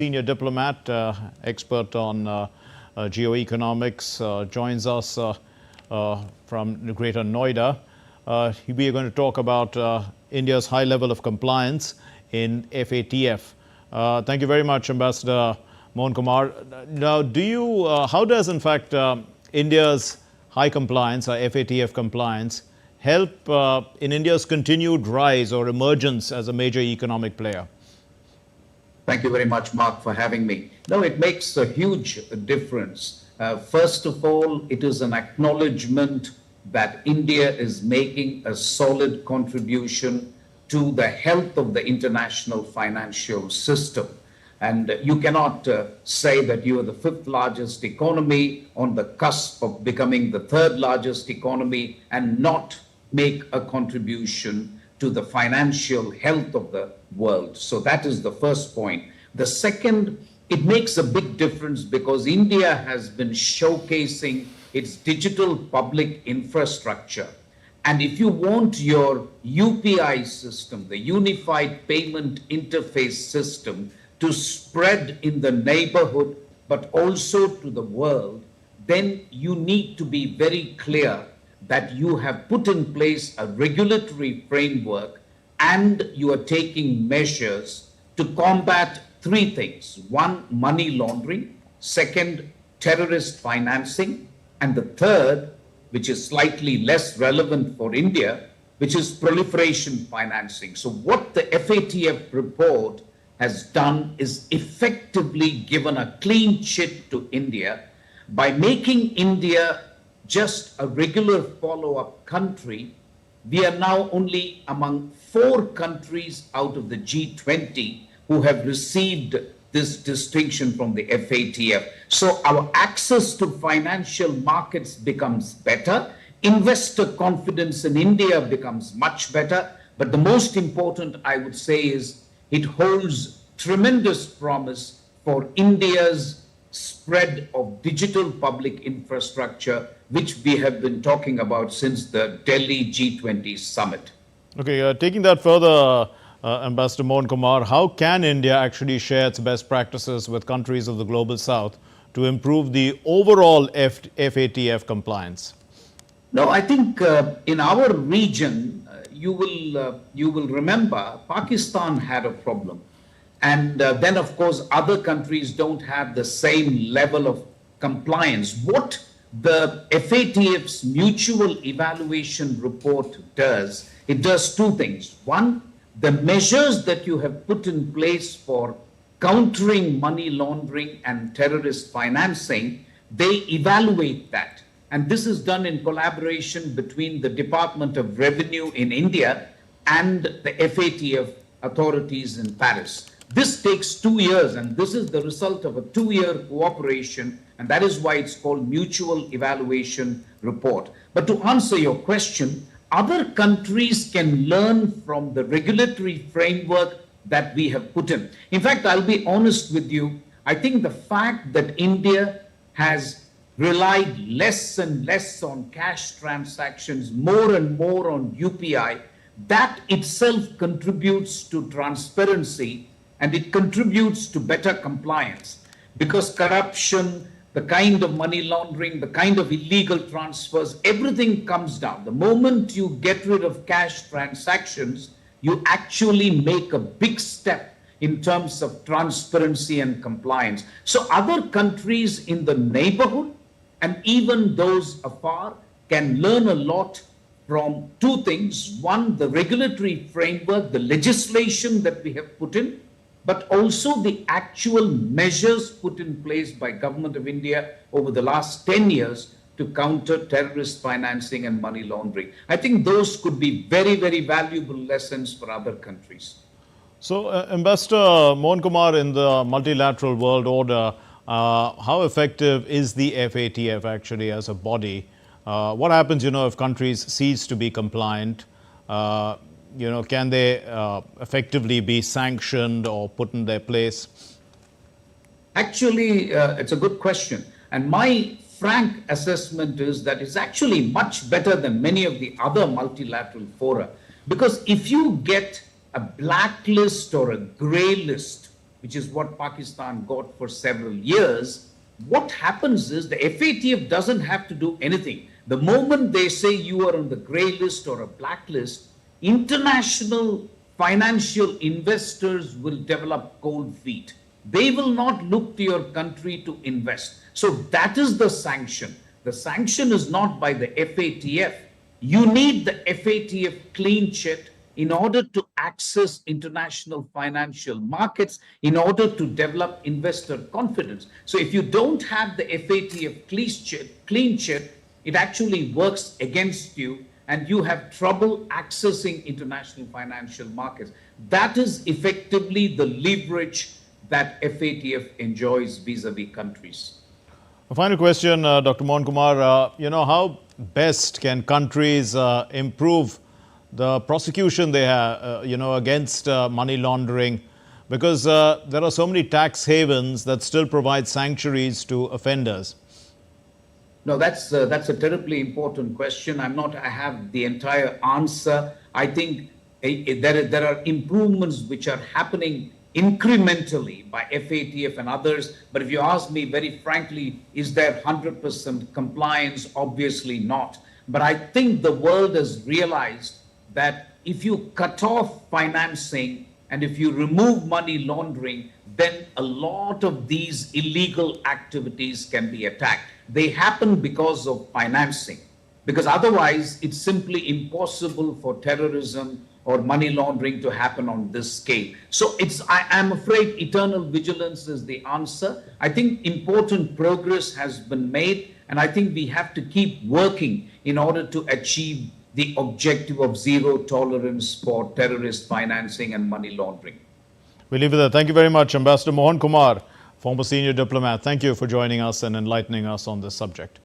senior diplomat, expert on geoeconomics, joins us from Greater Noida. We are going to talk about India's high level of compliance in F.A.T.F. Thank you very much, Ambassador Mohan Kumar. Now, how does, in fact, India's high compliance, or F.A.T.F. compliance, help in India's continued rise or emergence as a major economic player? Thank you very much, Mark, for having me. No, it makes a huge difference. First of all, it is an acknowledgement that India is making a solid contribution to the health of the international financial system. And you cannot say that you are the fifth largest economy on the cusp of becoming the third largest economy and not make a contribution to the financial health of the world. So that is the first point. The second, it makes a big difference because India has been showcasing its digital public infrastructure. And if you want your UPI system, the Unified Payment Interface System, to spread in the neighborhood, but also to the world, then you need to be very clear that you have put in place a regulatory framework and you are taking measures to combat three things. One, money laundering. Second, terrorist financing. And the third, which is slightly less relevant for India, which is proliferation financing. So what the F.A.T.F. report has done is effectively given a clean chit to India by making India just a regular follow-up country. We are now only among 4 countries out of the G20 who have received this distinction from the F.A.T.F. So our access to financial markets becomes better. Investor confidence in India becomes much better. But the most important, I would say, is it holds tremendous promise for India's spread of digital public infrastructure, which we have been talking about since the Delhi G20 summit. Okay, taking that further, Ambassador Mohan Kumar, how can India actually share its best practices with countries of the Global South to improve the overall F.A.T.F. compliance? No, I think in our region, you will remember Pakistan had a problem. And then, of course, other countries don't have the same level of compliance. What the F.A.T.F's mutual evaluation report does, it does 2 things. One, the measures that you have put in place for countering money laundering and terrorist financing, they evaluate that. And this is done in collaboration between the Department of Revenue in India and the F.A.T.F. authorities in Paris. This takes 2 years, and this is the result of a 2-year cooperation, and that is why it's called Mutual Evaluation Report. But to answer your question, other countries can learn from the regulatory framework that we have put in. In fact, I'll be honest with you, I think the fact that India has relied less and less on cash transactions, more and more on UPI, that itself contributes to transparency and it contributes to better compliance, because corruption, the kind of money laundering, the kind of illegal transfers, everything comes down. The moment you get rid of cash transactions, you actually make a big step in terms of transparency and compliance. So other countries in the neighborhood and even those afar can learn a lot from 2 things. One, the regulatory framework, the legislation that we have put in, but also the actual measures put in place by Government of India over the last 10 years to counter terrorist financing and money laundering. I think those could be very, very valuable lessons for other countries. So, Ambassador Mohan Kumar, in the multilateral world order, how effective is the F.A.T.F. actually as a body? What happens, if countries cease to be compliant? Can they effectively be sanctioned or put in their place? Actually, it's a good question. And my frank assessment is that it's actually much better than many of the other multilateral fora. Because if you get a blacklist or a gray list which is what Pakistan got for several years, what happens is the F.A.T.F doesn't have to do anything. The moment they say you are on the grey list or a blacklist, international financial investors will develop cold feet. They will not look to your country to invest. So that is the sanction. The sanction is not by the F.A.T.F. You need the F.A.T.F clean chit in order to access international financial markets, in order to develop investor confidence. So if you don't have the F.A.T.F clean chit, it actually works against you and you have trouble accessing international financial markets. That is effectively the leverage that F.A.T.F enjoys vis-a-vis countries. A final question, Dr. Mohan Kumar. How best can countries improve the prosecution they have, against money laundering? Because there are so many tax havens that still provide sanctuaries to offenders. No, that's a terribly important question. I have the entire answer. I think there are improvements which are happening incrementally by F.A.T.F and others. But if you ask me very frankly, is there 100% compliance? Obviously not. But I think the world has realized that if you cut off financing and if you remove money laundering, then a lot of these illegal activities can be attacked. They happen because of financing, because otherwise it's simply impossible for terrorism or money laundering to happen on this scale. So I'm afraid eternal vigilance is the answer. I think important progress has been made, and I think we have to keep working in order to achieve the objective of zero tolerance for terrorist financing and money laundering. We'll leave it there. Thank you very much, Ambassador Mohan Kumar, former senior diplomat. Thank you for joining us and enlightening us on this subject.